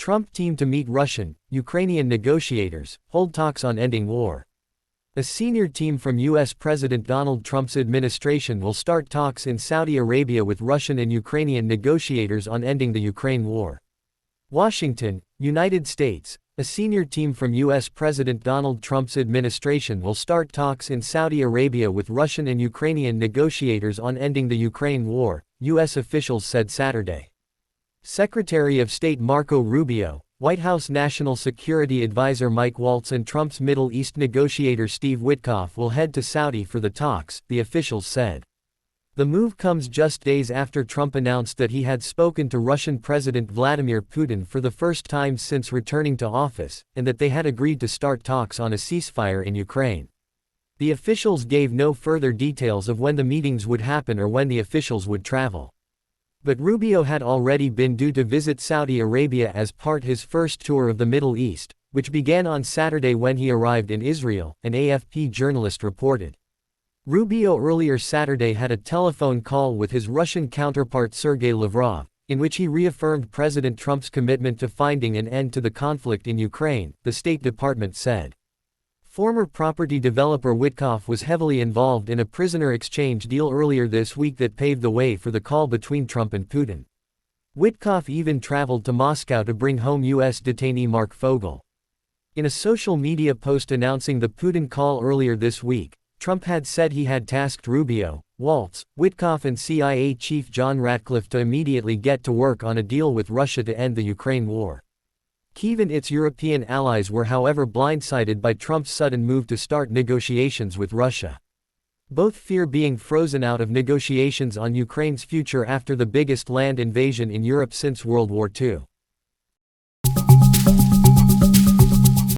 Trump team to meet Russian, Ukrainian negotiators, hold talks on ending war. A senior team from U.S. President Donald Trump's administration will start talks in Saudi Arabia with Russian and Ukrainian negotiators on ending the Ukraine war. Washington, United States. A senior team from U.S. President Donald Trump's administration will start talks in Saudi Arabia with Russian and Ukrainian negotiators on ending the Ukraine war, U.S. officials said Saturday. Secretary of State Marco Rubio, White House National Security Advisor Mike Waltz and Trump's Middle East negotiator Steve Witkoff will head to Saudi for the talks, the officials said. The move comes just days after Trump announced that he had spoken to Russian President Vladimir Putin for the first time since returning to office, and that they had agreed to start talks on a ceasefire in Ukraine. The officials gave no further details of when the meetings would happen or when the officials would travel. But Rubio had already been due to visit Saudi Arabia as part his first tour of the Middle East, which began on Saturday when he arrived in Israel, an AFP journalist reported. Rubio earlier Saturday had a telephone call with his Russian counterpart Sergei Lavrov, in which he reaffirmed President Trump's commitment to finding an end to the conflict in Ukraine, the State Department said. Former property developer Witkoff was heavily involved in a prisoner exchange deal earlier this week that paved the way for the call between Trump and Putin. Witkoff even traveled to Moscow to bring home U.S. detainee Mark Fogel. In a social media post announcing the Putin call earlier this week, Trump had said he had tasked Rubio, Waltz, Witkoff and CIA Chief John Ratcliffe to immediately get to work on a deal with Russia to end the Ukraine war. Kyiv and its European allies were however blindsided by Trump's sudden move to start negotiations with Russia. Both fear being frozen out of negotiations on Ukraine's future after the biggest land invasion in Europe since World War II.